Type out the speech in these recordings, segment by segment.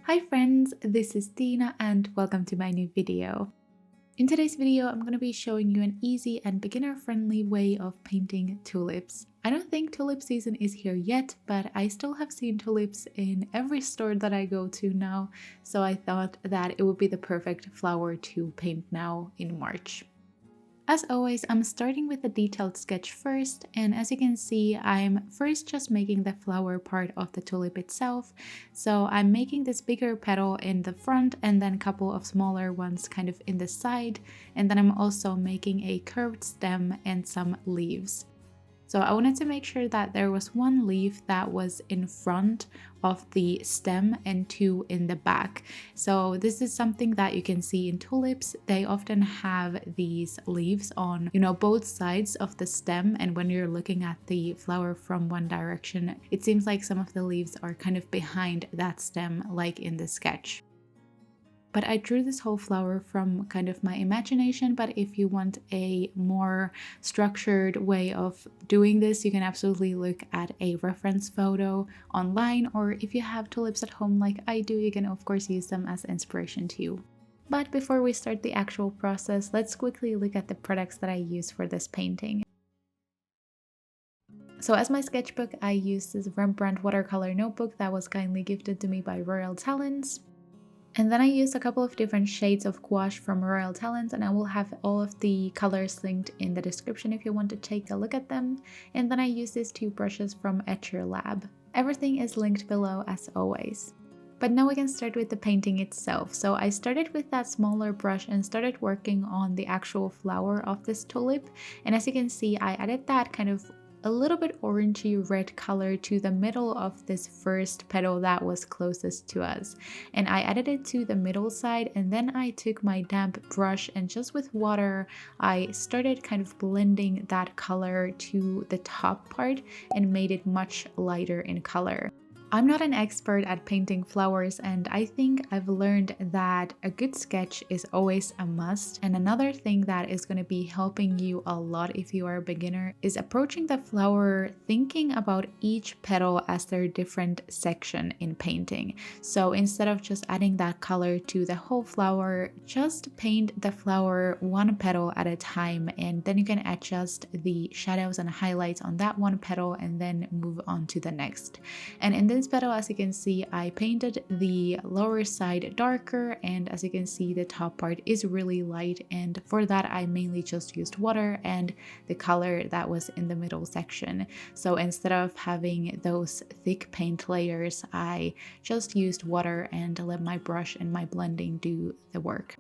Hi friends, this is Tiina and welcome to my new video. In today's video, I'm going to be showing you an easy and beginner-friendly way of painting tulips. I don't think tulip season is here yet, but I still have seen tulips in every store that I go to now, so I thought that it would be the perfect flower to paint now in March. As always, I'm starting with a detailed sketch first, and as you can see, I'm first just making the flower part of the tulip itself. So I'm making this bigger petal in the front and then a couple of smaller ones kind of in the side, and then I'm also making a curved stem and some leaves. So I wanted to make sure that there was one leaf that was in front of the stem and two in the back. So this is something that you can see in tulips. They often have these leaves on, both sides of the stem, and when you're looking at the flower from one direction, it seems like some of the leaves are kind of behind that stem, like in the sketch. But I drew this whole flower from kind of my imagination, but if you want a more structured way of doing this, you can absolutely look at a reference photo online, or if you have tulips at home like I do, you can of course use them as inspiration too. But before we start the actual process, let's quickly look at the products that I use for this painting. So as my sketchbook, I used this Rembrandt watercolor notebook that was kindly gifted to me by Royal Talens. And then I used a couple of different shades of gouache from Royal Talens, and I will have all of the colors linked in the description if you want to take a look at them. And then I used these two brushes from Etchr Lab. Everything is linked below as always. But now we can start with the painting itself. So I started with that smaller brush and started working on the actual flower of this tulip. And as you can see, I added that kind of a little bit orangey red color to the middle of this first petal that was closest to us, and I added it to the middle side, and then I took my damp brush and just with water I started kind of blending that color to the top part and made it much lighter in color. I'm not an expert at painting flowers, and I think I've learned that a good sketch is always a must. And another thing that is going to be helping you a lot if you are a beginner is approaching the flower thinking about each petal as their different section in painting. So instead of just adding that color to the whole flower, just paint the flower one petal at a time, and then you can adjust the shadows and highlights on that one petal and then move on to the next. And in this petal, as you can see, I painted the lower side darker, and as you can see, the top part is really light, and for that I mainly just used water and the color that was in the middle section. So instead of having those thick paint layers, I just used water and let my brush and my blending do the work.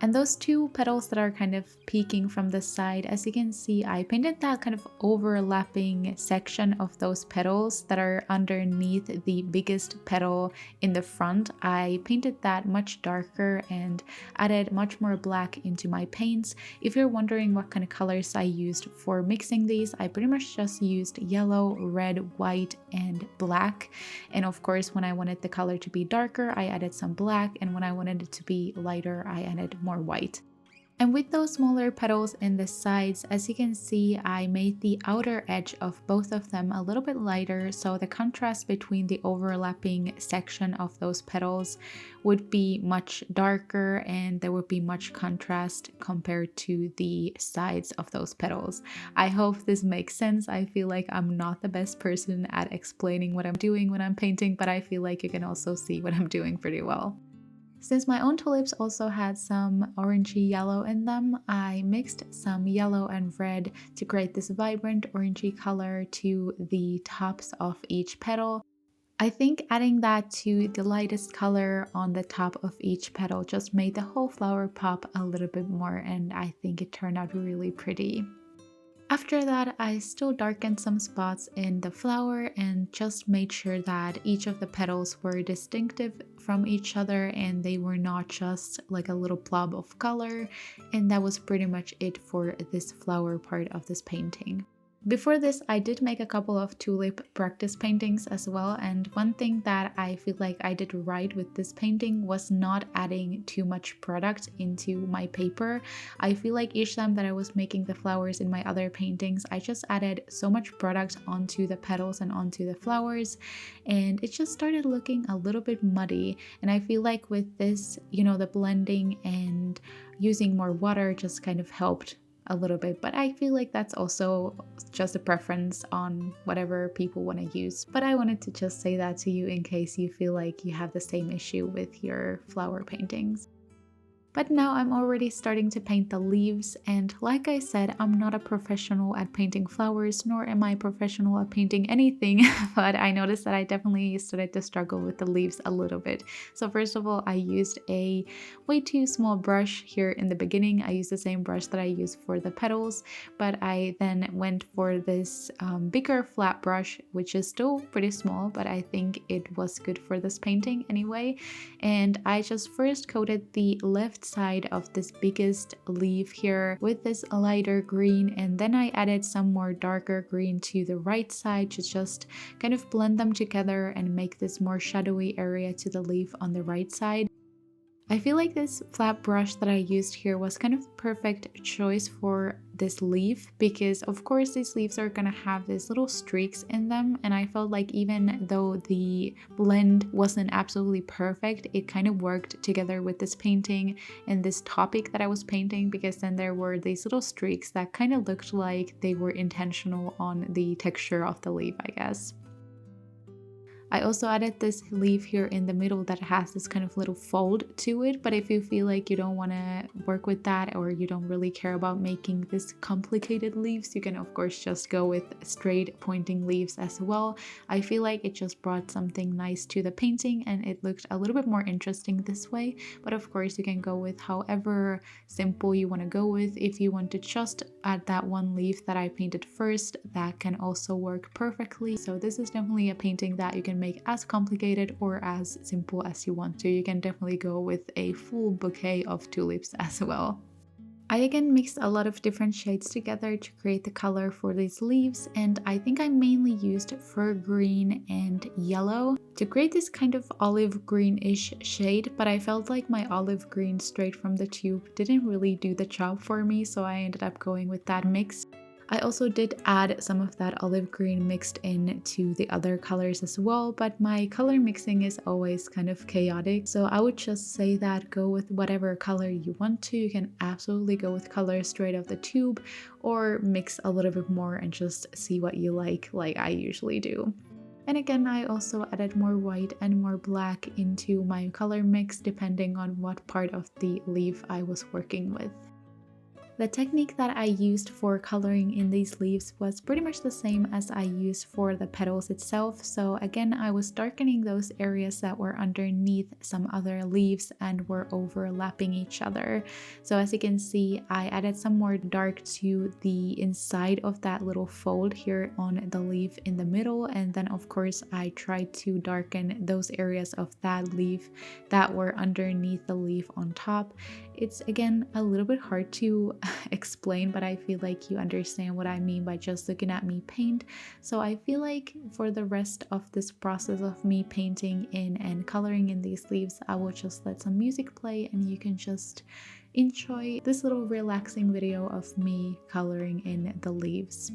And those two petals that are kind of peeking from the side, as you can see, I painted that kind of overlapping section of those petals that are underneath the biggest petal in the front. I painted that much darker and added much more black into my paints. If you're wondering what kind of colors I used for mixing these, I pretty much just used yellow, red, white, and black. And of course, when I wanted the color to be darker, I added some black, and when I wanted it to be lighter, I added more white. And with those smaller petals in the sides, as you can see, I made the outer edge of both of them a little bit lighter, so the contrast between the overlapping section of those petals would be much darker and there would be much contrast compared to the sides of those petals. I hope this makes sense. I feel like I'm not the best person at explaining what I'm doing when I'm painting, but I feel like you can also see what I'm doing pretty well. Since my own tulips also had some orangey yellow in them, I mixed some yellow and red to create this vibrant orangey color to the tops of each petal. I think adding that to the lightest color on the top of each petal just made the whole flower pop a little bit more, and I think it turned out really pretty. After that, I still darkened some spots in the flower and just made sure that each of the petals were distinctive from each other and they were not just like a little blob of color, and that was pretty much it for this flower part of this painting. Before this, I did make a couple of tulip practice paintings as well, and one thing that I feel like I did right with this painting was not adding too much product into my paper. I feel like each time that I was making the flowers in my other paintings, I just added so much product onto the petals and onto the flowers, and it just started looking a little bit muddy. And I feel like with this, the blending and using more water just kind of helped a little bit, but I feel like that's also just a preference on whatever people want to use. But I wanted to just say that to you in case you feel like you have the same issue with your flower paintings. But now I'm already starting to paint the leaves, and like I said, I'm not a professional at painting flowers, nor am I professional at painting anything, but I noticed that I definitely started to struggle with the leaves a little bit. So first of all, I used a way too small brush here in the beginning. I used the same brush that I used for the petals, but I then went for this bigger flat brush, which is still pretty small, but I think it was good for this painting anyway. And I just first coated the left side of this biggest leaf here with this lighter green, and then I added some more darker green to the right side to just kind of blend them together and make this more shadowy area to the leaf on the right side. I feel like this flat brush that I used here was kind of perfect choice for this leaf, because of course these leaves are gonna have these little streaks in them, and I felt like even though the blend wasn't absolutely perfect, it kind of worked together with this painting and this topic that I was painting, because then there were these little streaks that kind of looked like they were intentional on the texture of the leaf, I guess. I also added this leaf here in the middle that has this kind of little fold to it, but if you feel like you don't want to work with that, or you don't really care about making this complicated leaves, you can of course just go with straight pointing leaves as well. I feel like it just brought something nice to the painting and it looked a little bit more interesting this way, but of course you can go with however simple you want to go with. If you want to just add that one leaf that I painted first, that can also work perfectly. So this is definitely a painting that you can make as complicated or as simple as you want to. You can definitely go with a full bouquet of tulips as well. I again mixed a lot of different shades together to create the color for these leaves, and I think I mainly used fir green and yellow to create this kind of olive greenish shade, but I felt like my olive green straight from the tube didn't really do the job for me, so I ended up going with that mix. I also did add some of that olive green mixed in to the other colors as well, but my color mixing is always kind of chaotic, so I would just say that go with whatever color you want to. You can absolutely go with colors straight off the tube, or mix a little bit more and just see what you like I usually do. And again, I also added more white and more black into my color mix depending on what part of the leaf I was working with. The technique that I used for coloring in these leaves was pretty much the same as I used for the petals itself. So again, I was darkening those areas that were underneath some other leaves and were overlapping each other. So as you can see, I added some more dark to the inside of that little fold here on the leaf in the middle, and then of course I tried to darken those areas of that leaf that were underneath the leaf on top. It's again a little bit hard to explain, but I feel like you understand what I mean by just looking at me paint. So I feel like for the rest of this process of me painting in and coloring in these leaves, I will just let some music play and you can just enjoy this little relaxing video of me coloring in the leaves.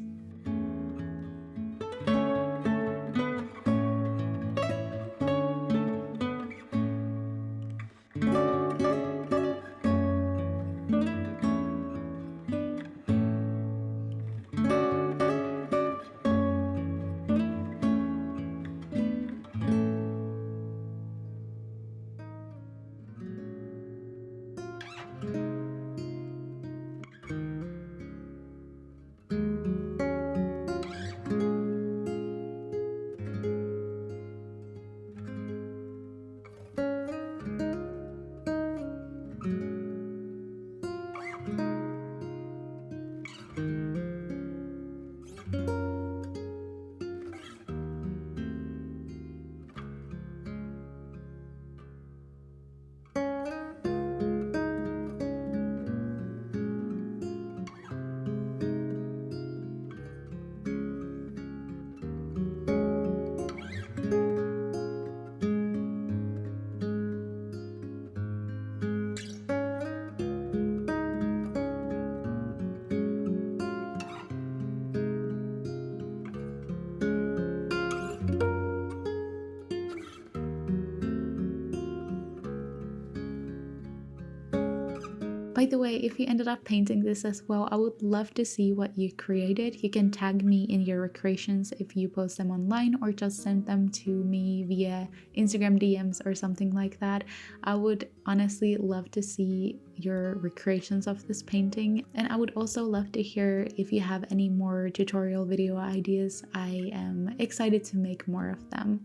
By the way, if you ended up painting this as well, I would love to see what you created. You can tag me in your recreations if you post them online, or just send them to me via Instagram DMs or something like that. I would honestly love to see your recreations of this painting, and I would also love to hear if you have any more tutorial video ideas. I am excited to make more of them.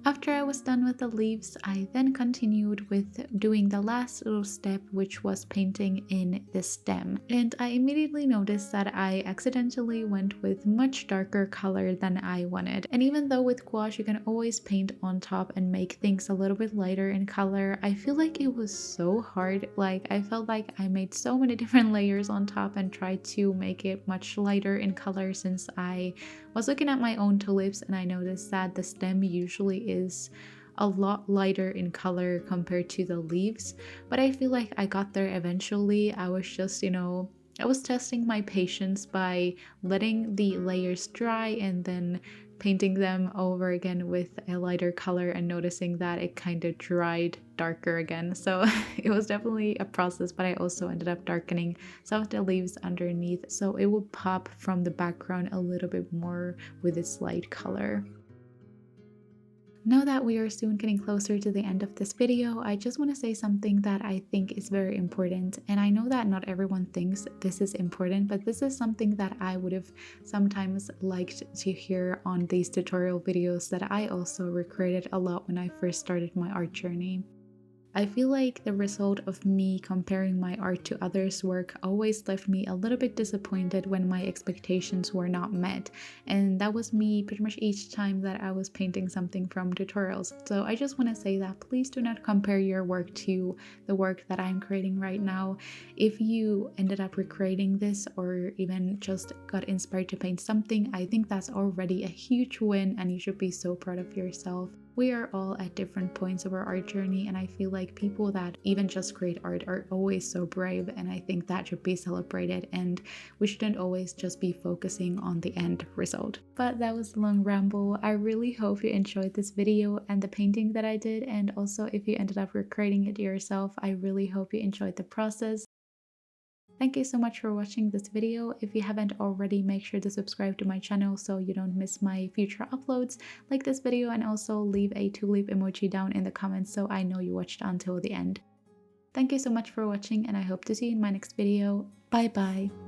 After I was done with the leaves, I then continued with doing the last little step, which was painting in the stem. And I immediately noticed that I accidentally went with much darker color than I wanted. And even though with gouache you can always paint on top and make things a little bit lighter in color, I feel like it was so hard. Like, I felt like I made so many different layers on top and tried to make it much lighter in color, since I was looking at my own tulips and I noticed that the stem usually is a lot lighter in color compared to the leaves. But I feel like I got there eventually. I was just, I was testing my patience by letting the layers dry and then painting them over again with a lighter color and noticing that it kind of dried darker again. So it was definitely a process, but I also ended up darkening some of the leaves underneath so it would pop from the background a little bit more with its light color. Now that we are soon getting closer to the end of this video, I just want to say something that I think is very important. And I know that not everyone thinks this is important, but this is something that I would have sometimes liked to hear on these tutorial videos that I also recreated a lot when I first started my art journey. I feel like the result of me comparing my art to others' work always left me a little bit disappointed when my expectations were not met, and that was me pretty much each time that I was painting something from tutorials. So I just want to say that please do not compare your work to the work that I'm creating right now. If you ended up recreating this or even just got inspired to paint something, I think that's already a huge win and you should be so proud of yourself. We are all at different points of our art journey, and I feel like people that even just create art are always so brave, and I think that should be celebrated, and we shouldn't always just be focusing on the end result. But that was a long ramble. I really hope you enjoyed this video and the painting that I did, and also if you ended up recreating it yourself, I really hope you enjoyed the process. Thank you so much for watching this video. If you haven't already, make sure to subscribe to my channel so you don't miss my future uploads. Like this video and also leave a tulip emoji down in the comments so I know you watched until the end. Thank you so much for watching, and I hope to see you in my next video. Bye bye!